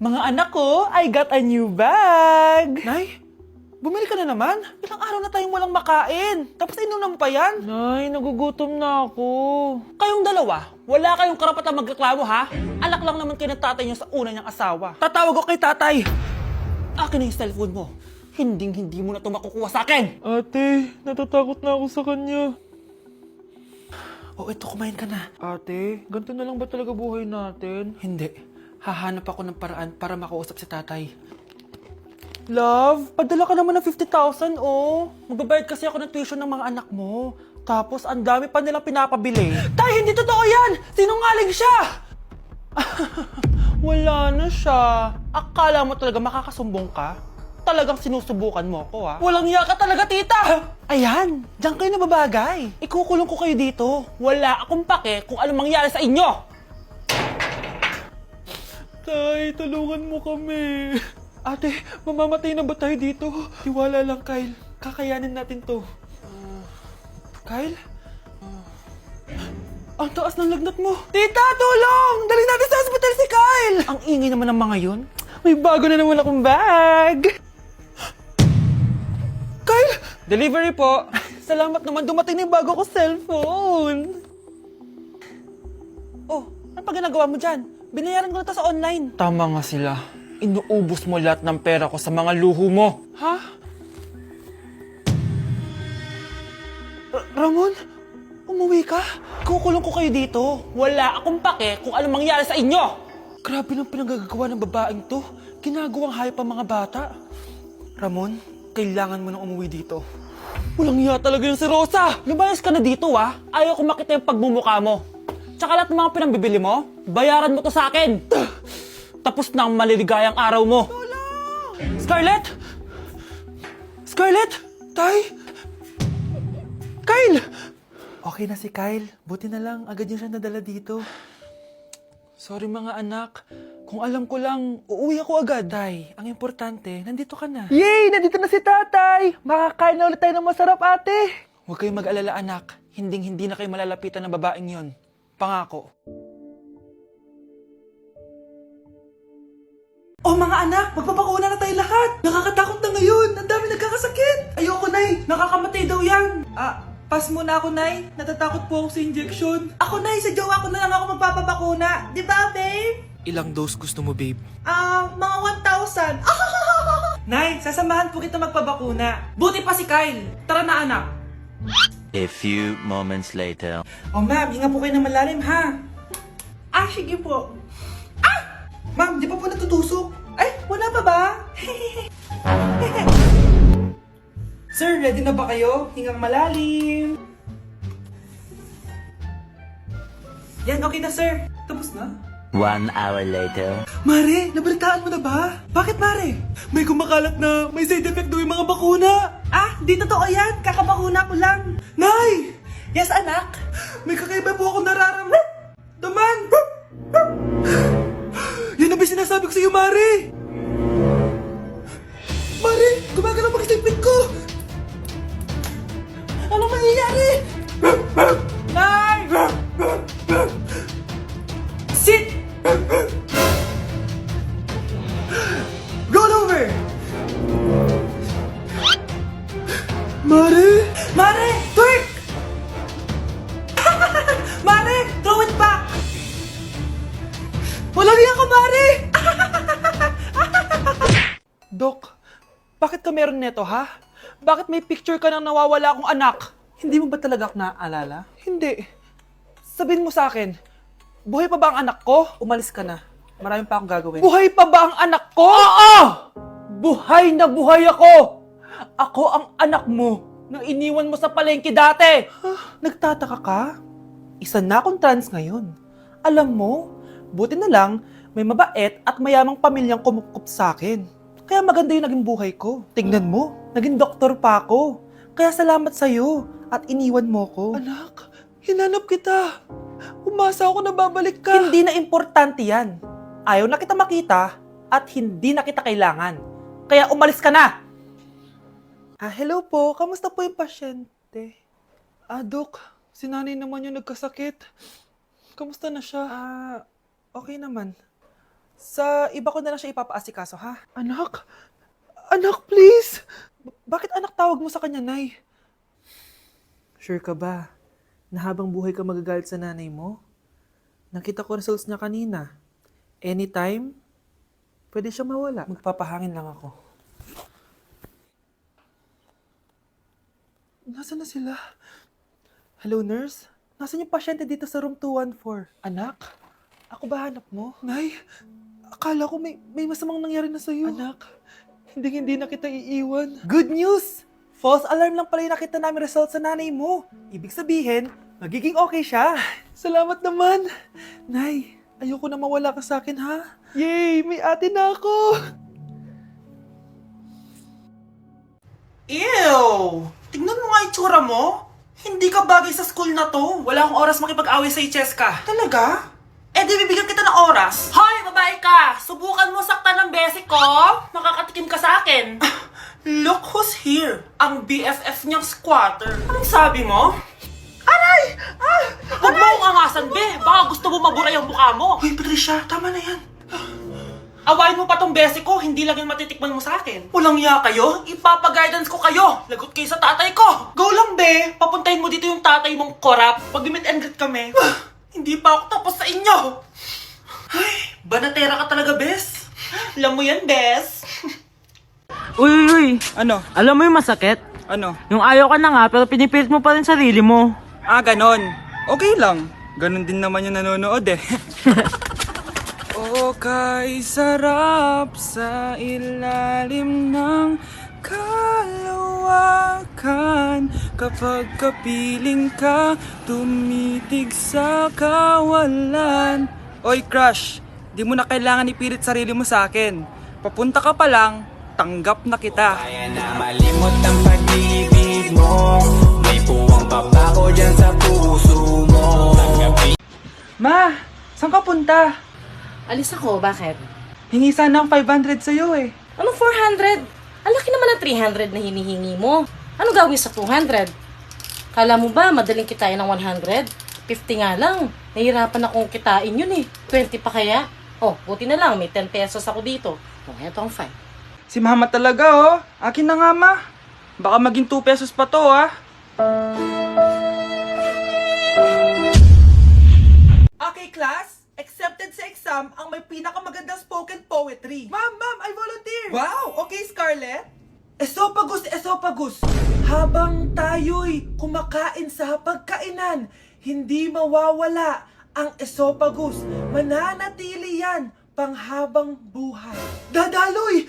Mga anak ko, I got a new bag! Nay, bumili ka na naman? Ilang araw na tayong walang makain. Tapos inunan mo pa yan? Nay, nagugutom na ako. Kayong dalawa, wala kayong karapatang magreklamo ha? Anak lang naman kayo ng tatay niyo sa una niyang asawa. Tatawag ko kay tatay. Akin na yung cellphone mo. Hindi mo na ito makukuha sa akin. Ate, natatakot na ako sa kanya. O ito, kumain ka na. Ate, ganito na lang ba talaga buhay natin? Hindi. Hahanap ako ng paraan para makausap si tatay. Love, padala ka naman ng 50,000, oh. Magbabayad kasi ako ng tuition ng mga anak mo. Tapos, ang dami pa nilang pinapabili. Tay, hindi totoo yan! Sinungaling siya! Wala na siya. Akala mo talaga makakasumbong ka? Talagang sinusubukan mo ko, ha? Walang iya ka talaga, tita! Ayan, diyan kayo nababagay. Ikukulong ko kayo dito. Wala akong pake kung anong mangyari sa inyo. Tay, tulungan mo kami. Ate, mamamatay na ba tayo dito? Tiwala lang, Kyle. Kakayanin natin to. Kyle? Ang taas ng lagnat mo. Tita, tulong! Dali natin sa hospital si Kyle! Ang ingay naman ng mga yun. May bago na naman akong bag. Kyle! Delivery po. Salamat naman, dumating na yung bago ko cellphone. Oh, ano pa ginagawa mo dyan? Binayaran ko na to sa online. Tama nga sila. Inuubos mo lahat ng pera ko sa mga luho mo. Ha? Ramon? Umuwi ka? Kukulong ko kayo dito. Wala akong pake kung anong mangyari sa inyo. Grabe nang pinagagawa ng babaeng to. Ginagawang hayop ang mga bata. Ramon, kailangan mo nang umuwi dito. Walang iya talaga yung si Rosa. Lumayas ka na dito, ha? Ayaw ko makita yung pagmumukha mo. Tsaka lahat ng mga pinambibili mo, bayaran mo to sa akin. Tapos na ang maliligayang araw mo. Scarlett? Scarlett? Tay? Kyle! Okay na si Kyle. Buti na lang, agad niya siya nadala dito. Sorry mga anak. Kung alam ko lang, uuwi ako agad. Tay, ang importante, nandito ka na. Yay! Nandito na si tatay! Makakain na ulit tayo ng masarap, ate! Huwag kayong mag-alala, anak. Hindi na kayo malalapitan ng babaeng yon. Pangako. Oh mga anak, magpapakuna na tayo lahat. Nakakatakot na ngayon. Ang dami nagkakasakit. Ayoko, Nay. Nakakamatay daw yan. Pass muna ako, Nay. Natatakot po ako sa injection. Ako, Nay. Sa jowa ko na lang ako magpapabakuna. Di ba, babe? Ilang dose gusto mo, babe? Mga 1,000. Nay, sasamahan po kita magpabakuna. Buti pa si Kyle. Tara na, anak. A few moments later. Oh, ma'am, hinga po kayo ng malalim, ha? Sige po. Ma'am, di pa po natutusok? Ay, wala pa ba? Sir, ready na ba kayo? Hingang malalim. Yan, okay na, sir. Tapos na? 1 hour later. Mare, nabalitaan mo na ba? Bakit, Mare? May kumakalat na may side effect daw yung mga bakuna. Di totoo yan. Kakabakuna ko lang. Nay! Yes, anak? May kakaiba po ako nararamdaman. Yan ang ba sinasabi ko sa'yo, Mare? Mare, gumagalaw mag-isipin ko. Ano mangyayari? Nay! Sit! Roll over! Mare! Mare! Twerk! Mare! Throw it back! Walang iya ka, Mare! Dok, bakit ka meron neto, ha? Bakit may picture ka ng nawawala akong anak? Hindi mo ba talaga ako naaalala? Hindi. Sabihin mo sa akin, buhay pa ba ang anak ko? Umalis ka na. Marami pa akong gagawin. Buhay pa ba ang anak ko? Oo! Buhay na buhay ako! Ako ang anak mo na iniwan mo sa palengke dati! Nagtataka ka? Isa na akong trans ngayon. Alam mo, buti na lang may mabait at mayamang pamilyang kumukup sa akin. Kaya maganda yung naging buhay ko. Tingnan mo, naging doktor pa ako. Kaya salamat sa'yo at iniwan mo ko. Anak, hinanap kita. Umasa ako na babalik ka. Hindi na importante yan. Ayaw na kita makita at hindi na kita kailangan. Kaya umalis ka na! Hello po. Kamusta po yung pasyente? Dok, si nanay naman yung nagkasakit. Kamusta na siya? Okay naman. Sa iba ko na lang siya ipapaasikaso, ha? Anak? Anak, please! Bakit anak tawag mo sa kanya, Nay? Sure ka ba na habang buhay ka magagalit sa nanay mo? Nakita ko results niya kanina. Anytime, pwede siya mawala. Magpapahangin lang ako. Nasaan na sila? Hello, nurse? Nasaan yung pasyente dito sa room 214? Anak? Ako ba hanap mo? Nay, akala ko may masamang nangyari na sa'yo. Anak, hindi na kita iiwan. Good news! False alarm lang pala yung nakita namin result sa nanay mo. Ibig sabihin, magiging okay siya. Salamat naman. Nay, ayoko na mawala ka sa akin, ha? Yay! May ate na ako! Ew! Tingnan mo nga itsura mo. Hindi ka bagay sa school na to. Wala akong oras makipag-away sa Cheska. Talaga? Eh di bibigyan kita ng oras. Hoy, babae ka! Subukan mo saktan ng basic ko. Makakatikim ka sa akin. Look who's here. Ang BFF niyang squatter. Anong sabi mo? Aray! Huwag mo akong angasan, be. Baka gusto mo mabura yung mukha mo. Hoy, Patricia, tama na yan. Awayin mo pa tong basic ko, hindi lang yung matitikman mo sa akin. Walang iya kayo? Ipapa-guidance ko kayo. Lagot kayo sa tatay ko. Go lang, be. Papuntahin mo dito yung tatay mong korap. Pag-meet and greet kami. Hindi pa ako tapos sa inyo. Ay, banatera ka talaga, bes. Alam mo yan, bes. Uy! Ano? Alam mo yung masakit? Ano? Yung ayaw ka na nga pero pinipilit mo pa rin sarili mo. Ah, ganon. Okay lang. Ganon din naman yung nanonood eh. O kay sarap sa ilalim ng kalawakan kapag kapiling ka tumitig sa kawalan. Oy crush, di mo na kailangan ipilit sarili mo sa akin. Papunta ka pa lang, tanggap na kita. Kaya na malimot ang pag-ibig mo. May puwang papako dyan sa puso mo. Ma, saan ka punta? Alis ako, bakit? Hingi sana ang 500 sa'yo eh. Anong 400? Ang laki naman ng 300 na hinihingi mo. Ano gawin sa 200? Kala mo ba madaling kitain ng 100? 50 nga lang. Nahihirapan akong kitain yun eh. 20 pa kaya? Oh, buti na lang. May 10 pesos ako dito. Oh, eto ang 5. Si mama talaga oh. Akin na nga ma. Baka maging 2 pesos pa to ah. Okay, class. Accepted sa exam ang may pinakamagandang spoken poetry. Ma'am, I volunteer! Wow! Okay, Scarlett? Esophagus! Habang tayo'y kumakain sa pagkainan, hindi mawawala ang esophagus. Mananatili yan panghabang buhay. Dadaloy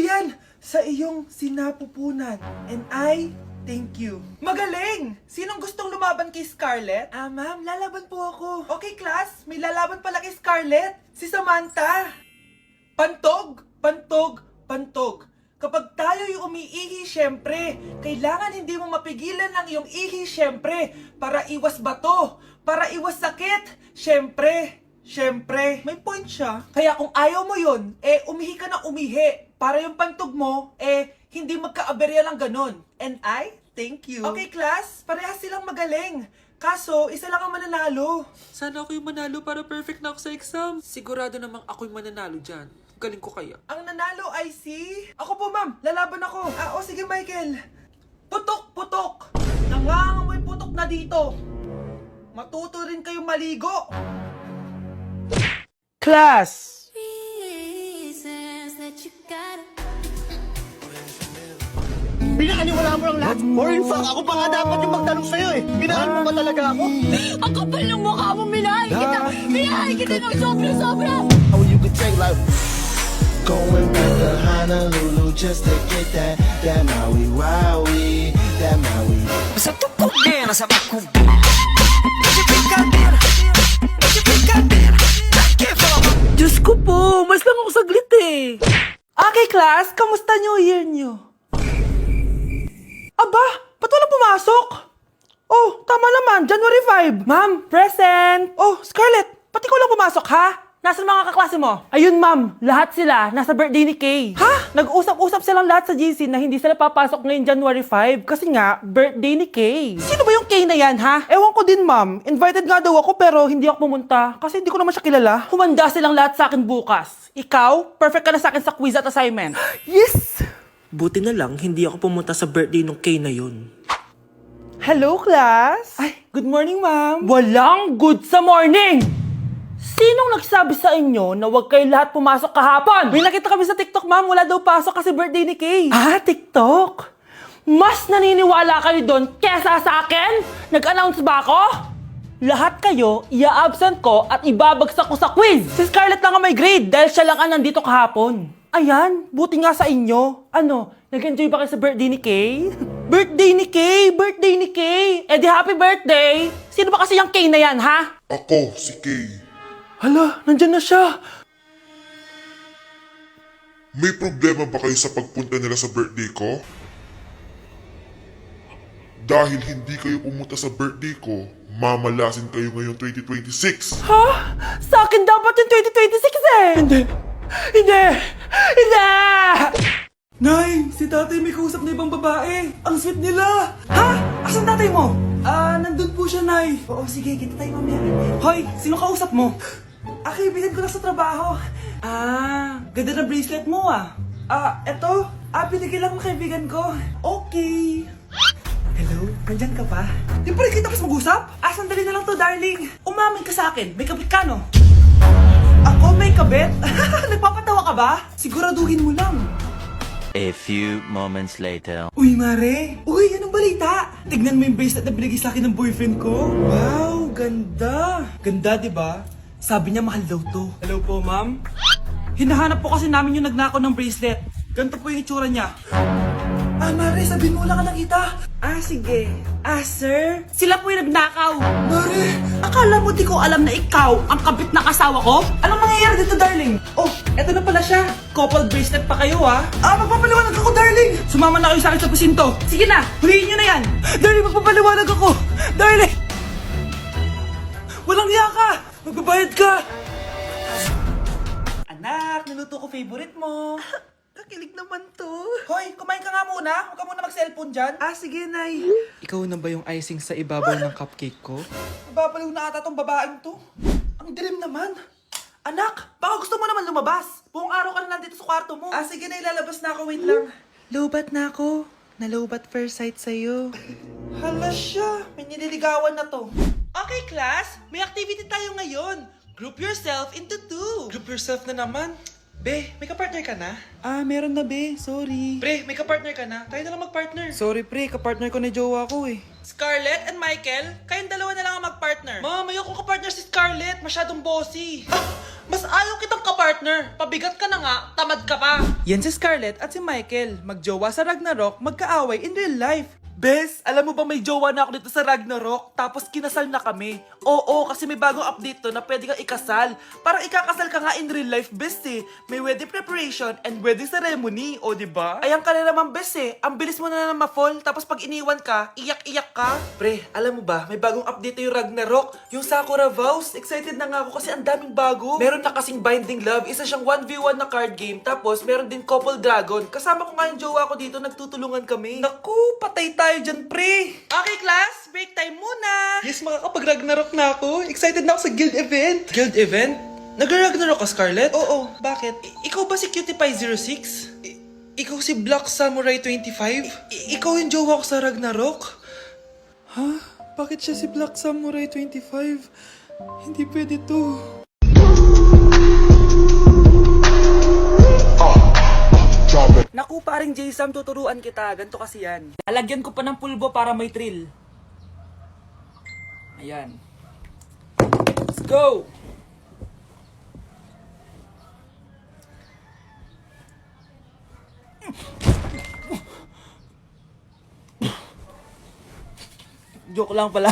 yan sa iyong sinapupunan. And I thank you. Magaling! Sinong gustong lumaban kay Scarlett? Ma'am, lalaban po ako. Okay, class. May lalaban pala kay Scarlett. Si Samantha. Pantog! Kapag tayo'y umiihi, syempre, kailangan hindi mo mapigilan ang iyong ihi, syempre, para iwas bato, para iwas sakit, syempre, may point siya. Kaya kung ayaw mo yun, umihi ka na umihi, para yung pantog mo, hindi magkaaberya lang ganon. And I thank you. Okay, class, parehas silang magaling. Kaso, isa lang ang mananalo. Sana ako yung manalo para perfect na ako sa exam. Sigurado namang ako yung mananalo dyan. Galing ko kaya. Ang nanalo ay si... Ako po, ma'am. Lalaban ako. Sige, Michael. Putok. Nangangamoy putok na dito. Matuto rin kayong maligo. Class! Pinakaniwala mo lang lahat. Or in fact, ako pa nga dapat yung magtanong sa'yo eh. Ginaan mo ba talaga ako? Ang kapal ng mukha mo, minahay kita ng sobra-sobra! How you could take like going back to Honolulu just to get that Maui Wowie, that Maui. Sa tukog din, sa bakog. Diyos ko po, mas lang ako saglit eh. Okay, class, kamusta New Year nyo? Aba, ba't walang pumasok? Oh, tama naman, January 5. Ma'am, present. Oh, Scarlett, pati ko lang pumasok ha? Nasaan mga kaklase mo? Ayun, ma'am. Lahat sila nasa birthday ni Kay. Ha? Nag-usap-usap silang lahat sa GC na hindi sila papasok ngayong January 5 kasi nga, birthday ni Kay. Sino ba yung Kay na yan, ha? Ewan ko din, ma'am. Invited nga daw ako pero hindi ako pumunta kasi hindi ko naman siya kilala. Humanda silang lahat sa akin bukas. Ikaw, perfect ka na sa akin sa quiz at assignment. Yes! Buti na lang, hindi ako pumunta sa birthday nung Kay na yun. Hello, class! Ay, good morning, ma'am. Walang good sa morning! Sinong nagsabi sa inyo na huwag kayo lahat pumasok kahapon? May nakita kami sa TikTok, ma'am. Wala daw pasok kasi birthday ni Kay. Ah, TikTok? Mas naniniwala kayo doon kesa sa akin? Nag-announce ba ako? Lahat kayo, ia-absent ko at ibabagsak ko sa quiz. Si Scarlett lang ang may grade dahil siya lang ang nandito kahapon. Ayan, buti nga sa inyo. Ano, nag-enjoy ba kayo sa birthday ni Kay? Birthday ni Kay! Birthday ni Kay! Eh di happy birthday! Sino ba kasi yung Kay na yan, ha? Ako, si Kay. Hala, nandyan na siya. May problema ba kayo sa pagpunta nila sa birthday ko? Dahil hindi kayo pumunta sa birthday ko, mamalasin kayo ngayong 2026. Ha? Sa akin dapat yung 2026 eh! Hindi! Hindi! Hindi! Nay, si tatay may kausap na ibang babae. Ang sweet nila. Ha? Asan tatay mo? Nandun po siya, Nay. Oo, sige, kita tayo mamaya. Hoy, sino kausap mo? Kaibigan ko lang sa trabaho. Ganda na bracelet mo eto. Binigay lang ng kaibigan ko. Okay. Hello, nandyan ka pa? Di pa rin kita mas mag-usap? Sandali na lang to, darling. Umamin ka sa akin, may kabit ka, no? Ako may kabit? Nagpapatawa ka ba? Siguraduhin mo lang. A few moments later. Uy, Mare! Uy, anong balita? Tignan mo yung bracelet na binigay sa akin ng boyfriend ko. Wow, ganda! Ganda, di ba? Sabi niya mahal daw to. Hello po, ma'am. Hinahanap po kasi namin yung nagnakaw ng bracelet. Ganito po yung itsura niya. Mare, sabihin mo wala ka nakita. Sige. Sir? Sila po yung nagnakaw. Mare, akala mo di ko alam na ikaw ang kabit na kasawa ko? Anong nangyayari dito, darling? Oh, eto na pala siya. Couple bracelet pa kayo, magpapaliwanag ako, darling. Sumama na kayo sa akin sa presinto. Sige na, huliin nyo na yan. Darling, magpapaliwanag ako. Darling! Walang hiya ka. Magbabayad ka. Anak, niluto ko favorite mo. Kakilig naman to. Hoy, kumain ka nga muna. Huwag ka muna mag-cellphone dyan. Sige, Nay. Ikaw na ba yung icing sa ibabaw ng cupcake ko? Nababaliw na ata tong babaeng to. Ang dilim naman. Anak, baka gusto mo naman lumabas. Buong araw ka na nandito sa kwarto mo. Sige na, ilalabas na ako. Wait lang. Lobat na ako. Nalobat first sight sa'yo. Hala siya. May nililigawan na to. Okay, class. May activity tayo ngayon. Group yourself into two. Group yourself na naman? Be, may kapartner ka na? Meron na be, sorry. Pre, may kapartner ka na? Tayo na lang magpartner. Sorry pre, kapartner ko na jowa ko eh. Scarlett and Michael, kayong dalawa na lang ang magpartner. Ma'am, ayoko kapartner si Scarlett. Masyadong bossy. Mas ayaw kitang kapartner. Pabigat ka na nga, tamad ka pa. Yan si Scarlett at si Michael, magjowa sa Ragnarok, magkaaway in real life. Bes, alam mo ba may jowa na ako dito sa Ragnarok? Tapos kinasal na kami. Oo, kasi may bagong update to na pwede kang ikasal. Parang ikakasal ka nga in real life, bes eh. May wedding preparation and wedding ceremony, o diba? Ayan ka na naman, bes eh. Ang bilis mo na ma-fall, tapos pag iniwan ka, iyak-iyak ka. Pre, alam mo ba, may bagong update yung Ragnarok. Yung Sakura Vows. Excited na nga ako kasi ang daming bago. Meron na kasing Binding Love, isa siyang 1v1 na card game. Tapos meron din Couple Dragon. Kasama ko nga yung jowa ko dito, nagtutulungan kami. Naku, patay tayo dyan, pre. Okay, class, break time muna. Yes, makakapag-Ragnarok na ako. Excited na ako sa guild event. Guild event? Nag-Ragnarok ka, Scarlett? Oo, bakit? Ikaw ba si Cutie Pie 06? Ikaw si Black Samurai 25? Ikaw yung jowa ko sa Ragnarok? Ha? Bakit siya si Black Samurai 25? Hindi pwede to. Naku, paring Jason, tuturuan kita. Ganto kasi yan. Lalagyan ko pa ng pulbo para may thrill. Ayan. Let's go! Joke lang pala.